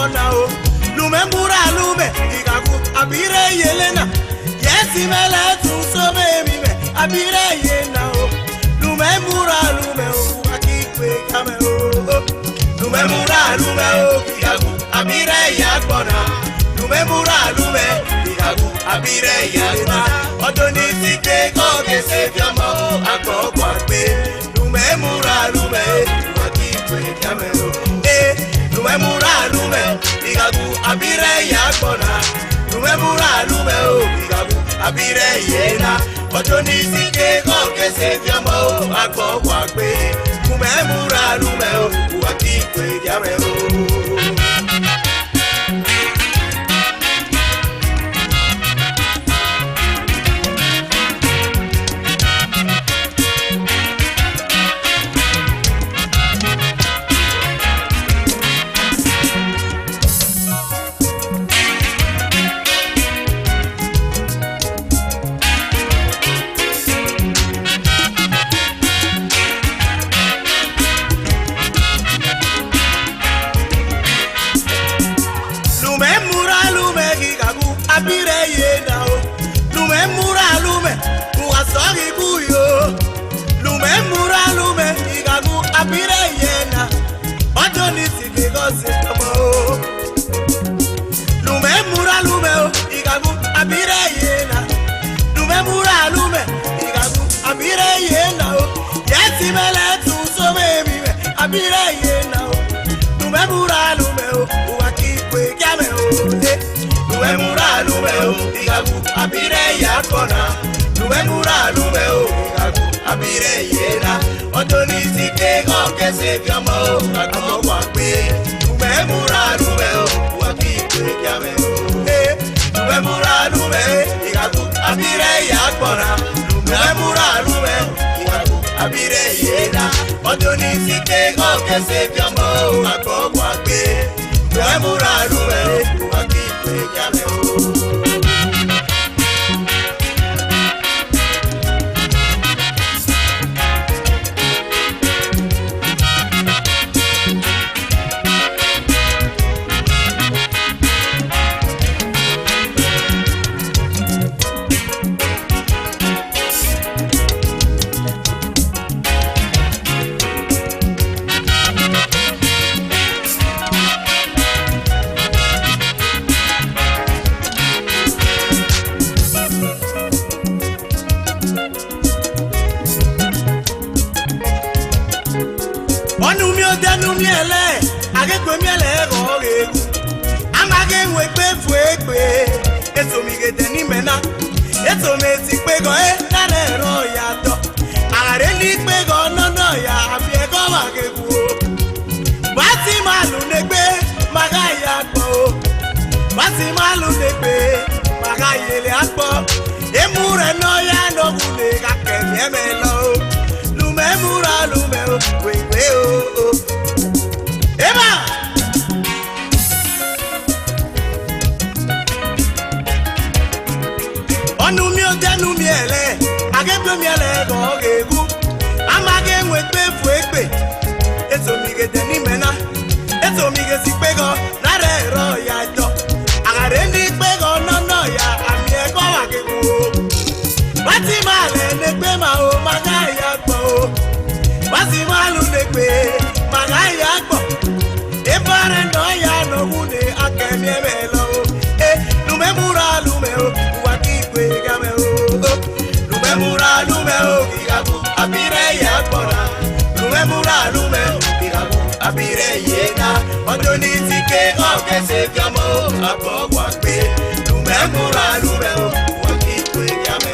akpona o Lumeaburalumhe igagu abire yelena yesi mele tu so me abire yena o Lumeaburalumhe o akikwe kame o Lumeaburalumhe o igagu abire yakpona Lumeaburalumhe igagu abire yelena odoni sike ko kese fiamo akoko pe Lumeaburalumhe akikwe kame o Lumeaburalumhe igagu abire yakpona Lumeaburalumhe o igagu abire yena odoni sike ko kese fiamo akoko pe Lumeaburalumhe o akikwe kame o abire yena o Lumeaburalumhe uasori buyo Lumeaburalumhe igagu abire yena odoni sike go se tomo Lumeaburalumhe igagu abire yena Lumeaburalumhe igagu abire yena o yesi mele tu so me abire yena o Lumeaburalumhe uakikwe kame o Lumeaburalumhe igagu abire yakona Lumeaburalumhe igagu abire yena odoni sike go kese fiamo akoko pe Lumeaburalumhe akikwe kame Lumeaburalumhe igagu abire yakona Lumeaburalumhe igagu abire yena odoni sike go kese fiamo akoko pe Lumeaburalumhe akikwe kame miele agekwe miele roregu amage nwekpe fuekpe eto migede ni mena eto meti pego na le ro ya to are ni pego no ya abi ego magegu bati malu negbe magaya gbo bati malu negbe magayele agbo emure no ya no gule ka kemi me lo Lumeaburalumhe wewe o Eba! Onu mi o denu mi ele, agegbe mi ele go gegu. Amage nwekpe fuekpe. Eto mi gede ni mena. Eto mi ge si pego na re ro ya jo. Agare ni pego no ya ami e go wa gegu. Bati male negbe ma o magaya gbo. Bati malu negbe magaya gbo. Ebare no ya no wune akemi emelo Lumeaburalumhe akikwe kame Lumeaburalumhe igagu abire yakona Lumeaburalumhe igagu abire yena odoni sike go kese fiamo akoko pe Lumeaburalumhe akikwe kame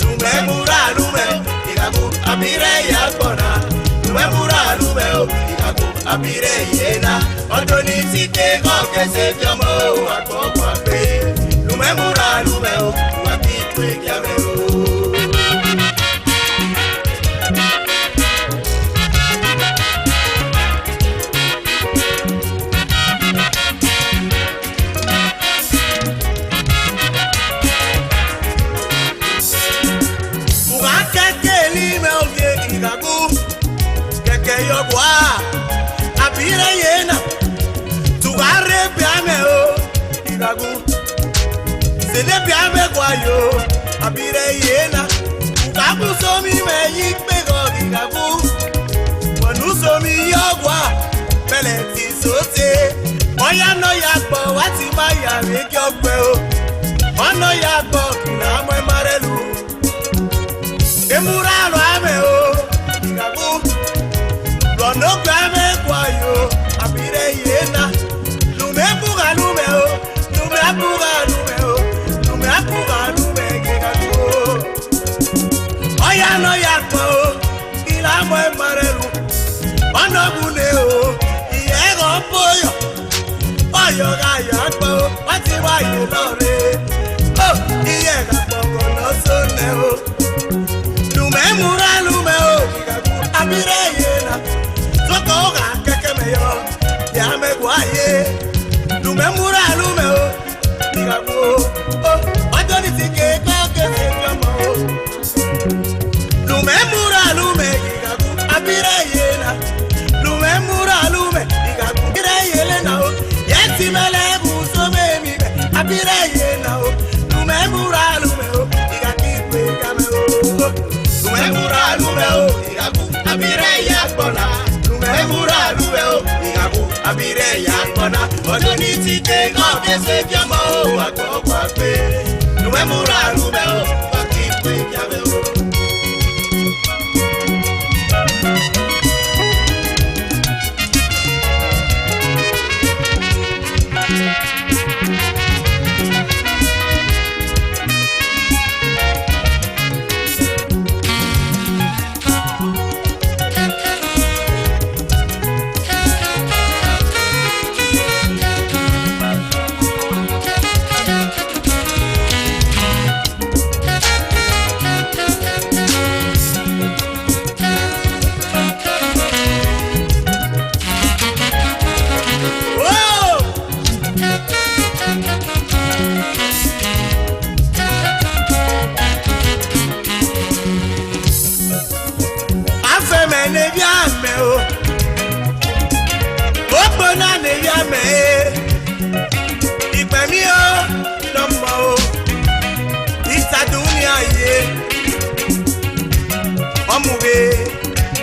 Lumeaburalumhe igagu abire yakona Lumeaburalumhe igagu abire yena odoni sike go kese fiamo akoko pe Lumeaburalumhe akikwe kame Keke yogwa abire yena tuare gagu. Sele biame kwayo, abire yena. Gagu somi me yikpego gagu. Wanu somi yogwa, beleti sote. Oya no yakbo, wati ma yare kyokwe o. Ono yakbo, na mwe marelu. Lumeaburalumhe o, gagu. Lono kwame kwayo, abire yena. Lumeaburalumhe o, Lumeaburalumhe o, Lumeaburalumhe gagu. Oya no yakbo, ila mwe marelu. Ono bune o, iyego poyo. Oyo ga yakbo, wati wa yelore. Oh, iyega pogo no sone o. Lumeaburalumhe o, abire yena. Soko ga keke meyo, ya me guaye. Lumeaburalumhe o, gagu. Oh, ojo ni tike koke se kama o. Lumeaburalumhe gagu, abire yena. Lumeaburalumhe gagu, abire yena o. Yeti mele buso me mi be, abire yena o. Lumeaburalumhe o, gagu pe kame o. Lumeaburalumhe o, gagu, abire yakbona. Lumeaburalumhe o, gagu, abire yakbona. Ojo ni tike koke se kama o, akokwa pe. Lumeaburalumhe o, gagu pe kame o.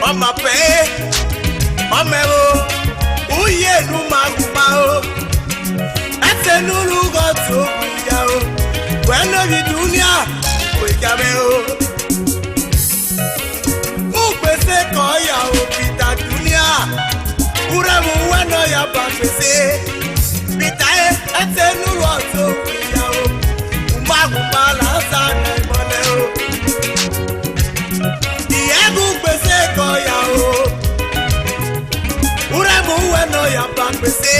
Ọmọ pé ọmọ ẹ̀rọ òye ìlú máa kú pa ó ẹsẹ̀ nínú gọ́tù ìyá ó wẹ́n lórí dúníà kò ìjàmbá ó. Mú gbèsè kan yà ó pìtà dúníà kúrẹ́ mu wẹ́n náà yà bá gbèsè pìtà ẹsẹ̀ nínú gọ́tù ìyá ó máa kú pa lásán ìmọ̀lẹ́ ó. Gbèsè kọyà o, uremu wẹnọ ya ba gbèsè.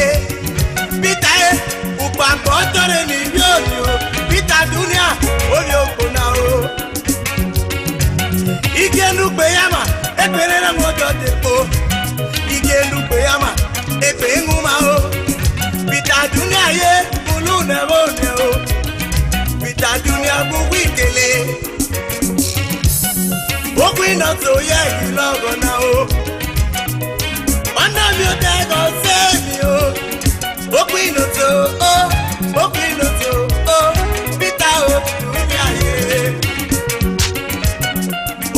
Bita ye, ugbàgbọ́ tọrẹ ni yóò ní o. Bita dunia, orí oko na o. Ige nugbe yama, ekpere na mọjọ tepo. Ige nugbe yama, ekpe nguma o. Bita dunia ye, bulu nẹ̀rọ nẹ o. Bita dunia gbogbo ìkele. Okwu iná tó yẹ ìlọ́gọ̀ náà o. Ọ̀nà mi ò dẹ́gọ̀ sẹ́mi o. Okwu iná tó o, okwu iná tó o. Bíta o, lórí ayé.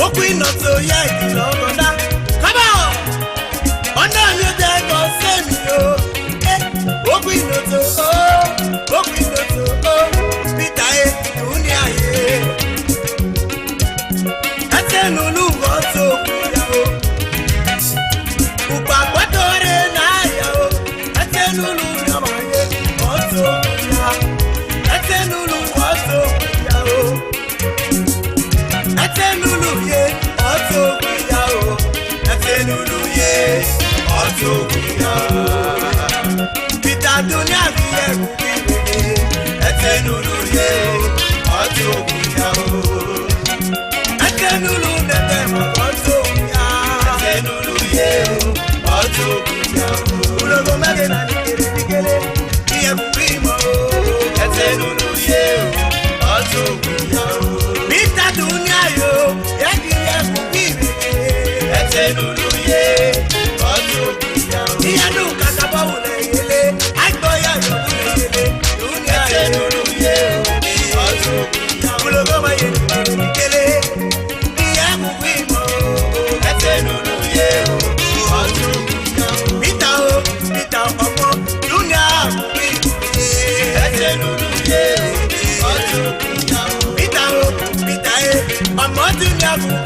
Okwu iná tó yẹ ìlọ́gọ̀ náà. Kábọ̀! Ọ̀nà mi ò dẹ́gọ̀ sẹ́mi o. Okwu iná tó o, okwu iná tó o. Bíta e, lórí ayé. Nulu goto ya o, ugbàgbọ́ tọrẹ náà ya o. Ẹsẹ̀ nulu yamaye goto ya, ẹsẹ̀ nulu goto ya o. Ẹsẹ̀ nulu ye goto ya o, ẹsẹ̀ nulu ye goto ya. Bita dunia bi ẹrù kiri, ẹsẹ̀ nulu ye goto ya o. Nulu nete magoto ya, nulu ye oto ya. Ulogo mage na nikele, iye bubimo. Nulu ye oto ya. Bita dunia yo, yaki ye bubime. Nulu ye oto ya. Iye nuka kaba ule yele, agbo ya yo ule yele. Dunia Oh,